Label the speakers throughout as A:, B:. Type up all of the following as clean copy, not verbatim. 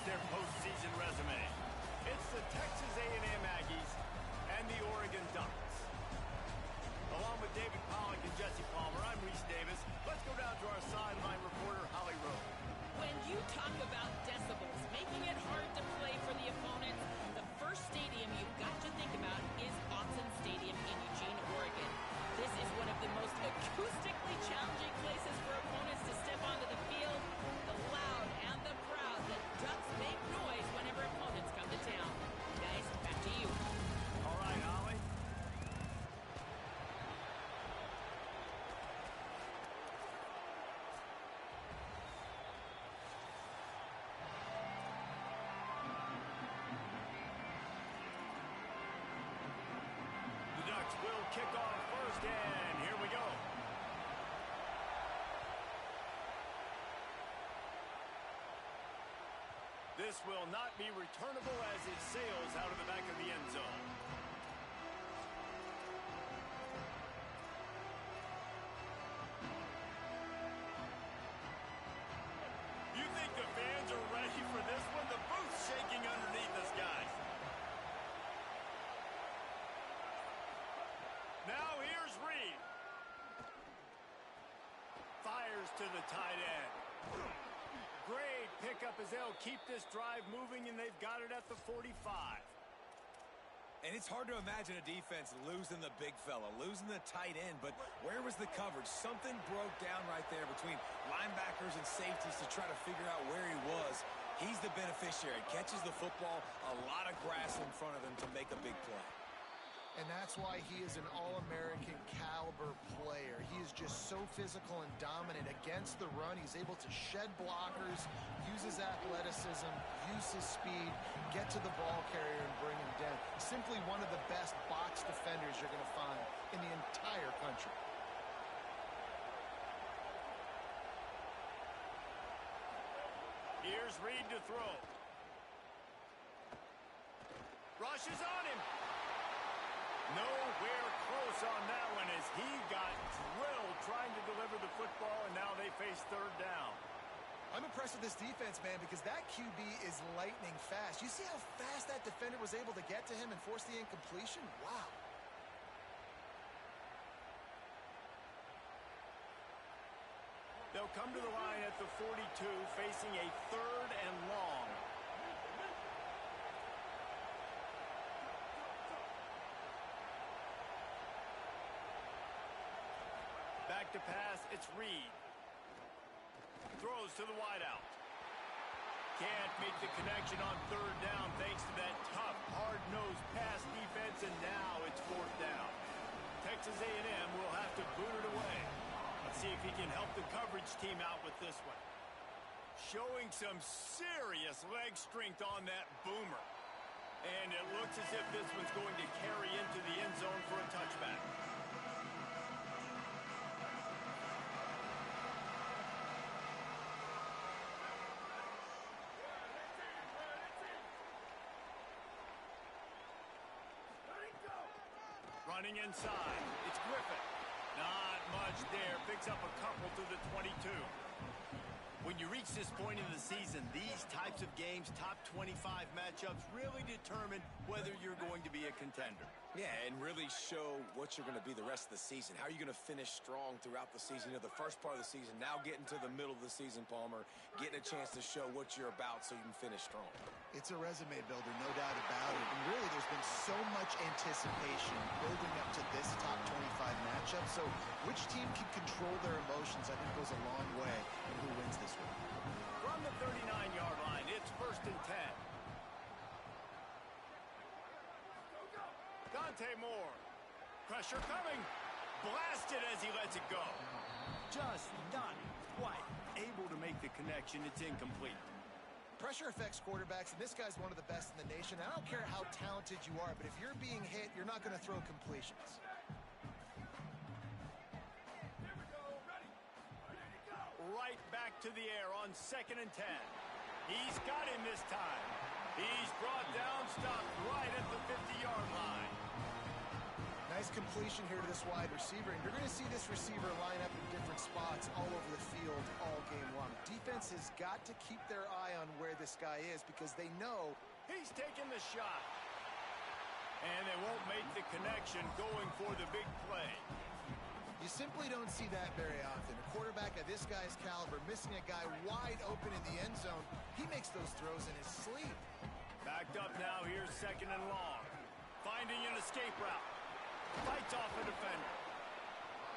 A: their postseason resume. It's the Texas A&M Aggies and the Oregon Ducks. Along with David Pollack and Jesse Palmer, I'm Reese Davis. Let's go down to our sideline reporter, Holly Rowe.
B: When you talk about decibels, making it hard to play for the opponents, the first stadium you've got to think about is Autzen Stadium in Eugene, Oregon. This is one of the most acoustically challenging places for opponents to step onto the field. The loud and the proud, the Ducks make noise whenever opponents come to town. Guys, back to you.
A: All right, Holly. Will kick off first, and here we go. This will not be returnable as it sails out of the back of the end zone. You think the fans are ready for this one? The booth's shaking underneath us, guys. Now here's Reed. Fires to the tight end. Great pickup as they'll keep this drive moving, and they've got it at the 45.
C: And it's hard to imagine a defense losing the big fella, losing the tight end, but where was the coverage? Something broke down right there between linebackers and safeties to try to figure out where he was. He's the beneficiary. Catches the football, a lot of grass in front of him to make a big play.
D: And that's why he is an All-American caliber player. He is just so physical and dominant against the run. He's able to shed blockers, use his athleticism, use his speed, get to the ball carrier and bring him down. Simply one of the best box defenders you're going to find in the entire country.
A: Here's Reed to throw. Rushes on him. Nowhere close on that one as he got drilled trying to deliver the football, and now they face third down.
D: I'm impressed with this defense, man, because that QB is lightning fast. You see how fast that defender was able to get to him and force the incompletion? Wow.
A: They'll come to the line at the 42, facing a third and long. Back to pass, it's Reed. Throws to the wideout. Can't make the connection on third down thanks to that tough, hard-nosed pass defense, and now it's fourth down. Texas A&M will have to boot it away. Let's see if he can help the coverage team out with this one. Showing some serious leg strength on that boomer. And it looks as if this one's going to carry into the end zone for a touchback. Running inside, it's Griffin. Not much there, picks up a couple to the 22. When you reach this point in the season, these types of games, top 25 matchups, really determine whether you're going to be a contender.
C: Yeah, and really show what you're going to be the rest of the season. How are you going to finish strong throughout the season? You know, the first part of the season, now getting to the middle of the season, Palmer, getting a chance to show what you're about so you can finish strong.
D: It's a resume builder, no doubt about it. And really, there's been so much anticipation building up to this top 25 matchup. So which team can control their emotions, I think, goes a long way in who wins this one.
A: From the 39-yard line, it's 1st and 10. Dante Moore. Pressure coming. Blasted as he lets it go. Just not quite able to make the connection. It's incomplete.
D: Pressure affects quarterbacks, and this guy's one of the best in the nation. I don't care how talented you are, but if you're being hit, you're not going to throw completions.
A: Right back to the air on 2nd and 10. He's got him this time. He's brought down, stopped right at the 50-yard line.
D: Nice completion here to this wide receiver, and you're going to see this receiver line up in different spots all over the field all game long. Defense has got to keep their eye on where this guy is because they know
A: he's taking the shot. And they won't make the connection going for the big play.
D: you simply don't see that very often. A quarterback of this guy's caliber missing a guy wide open in the end zone. He makes those throws in his sleep.
A: Backed up now, here's 2nd and long. Finding an escape route. Fights off a defender.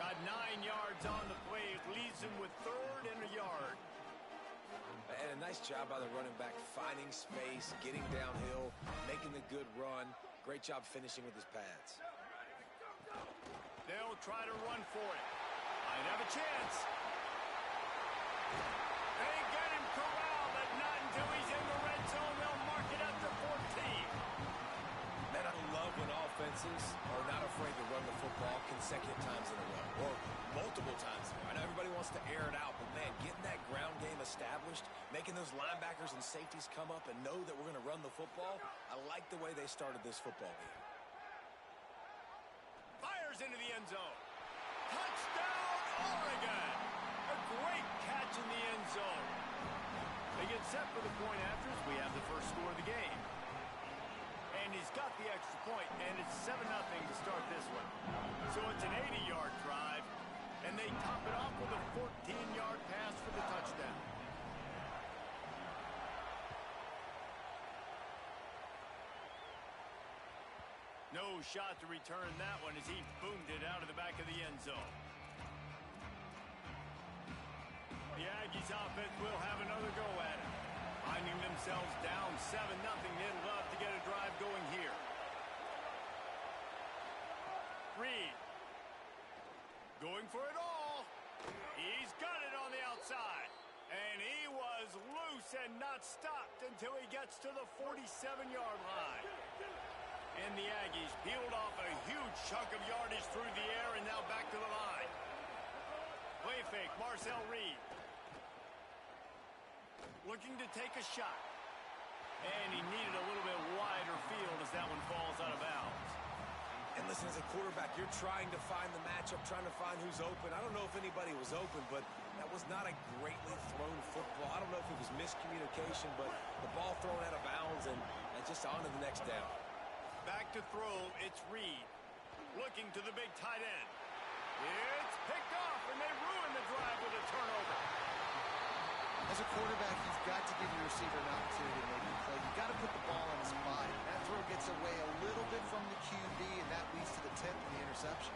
A: Got 9 yards on the play. It leaves him with 3rd and a yard.
C: And a nice job by the running back, finding space, getting downhill, making the good run. Great job finishing with his pads.
A: They'll try to run for it. Might have a chance. They get him corralled, but not until he's in the red zone. They'll mark it up to 14.
C: Man, I love when offenses are not afraid to run the football consecutive times in a row, or multiple times in a row. I know everybody wants to air it out, but man, getting that ground game established, making those linebackers and safeties come up and know that we're going to run the football, I like the way they started this football game.
A: Fires into the end zone. Touchdown, Oregon! A great catch in the end zone. They get set for the point after as we have the first score of the game. And he's got the extra point, and it's 7-0 to start this one. So it's an 80-yard drive, and they top it off with a 14-yard pass for the touchdown. No shot to return that one as he boomed it out of the back of the end zone. The Aggies offense will have another go at it. Finding themselves down 7-0, they'd love to get a drive going here. Reed. Going for it all. He's got it on the outside. And he was loose and not stopped until he gets to the 47-yard line. And the Aggies peeled off a huge chunk of yardage through the air and now back to the line. Play fake, Marcel Reed. Looking to take a shot. And he needed a little bit wider field as that one falls out of bounds.
C: And listen, as a quarterback, you're trying to find the matchup, trying to find who's open. I don't know if anybody was open, but that was not a greatly thrown football. I don't know if it was miscommunication, but the ball thrown out of bounds and just on to the next down.
A: Back to throw, it's Reed. Looking to the big tight end. It's picked off, and they ruin the drive with a turnover.
D: As a quarterback, you've got to give your receiver an opportunity to make a play. You've got to put the ball in his body. That throw gets away a little bit from the QB, and that leads to the tip and the interception.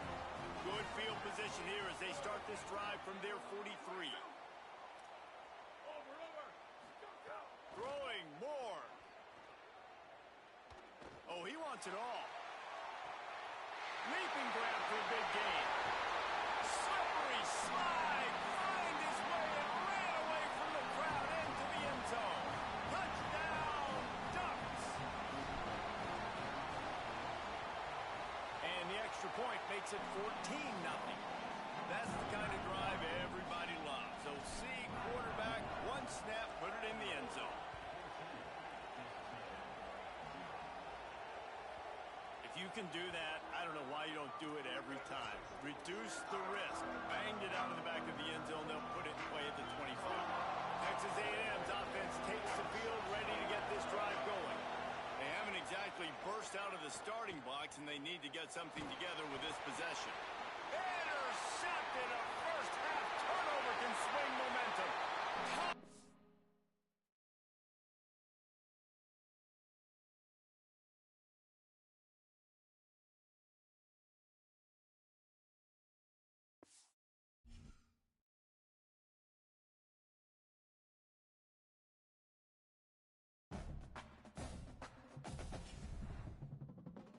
A: Good field position here as they start this drive from their 43. Throwing more. Oh, he wants it all. Leaping grab for a big gain. Slippery slide. Find his way and ran away from the crowd into the end zone. Touchdown, Ducks. And the extra point makes it 14-0. That's the kind of drive everybody loves. So see quarterback, one snap, put it in the end zone. You can do that. I don't know why you don't do it every time. Reduce the risk. Banged it out of the back of the end zone. They'll put it in play at the 25. Texas A&M's offense takes the field, ready to get this drive going. They haven't exactly burst out of the starting blocks, and they need to get something together with this possession. Intercepted, a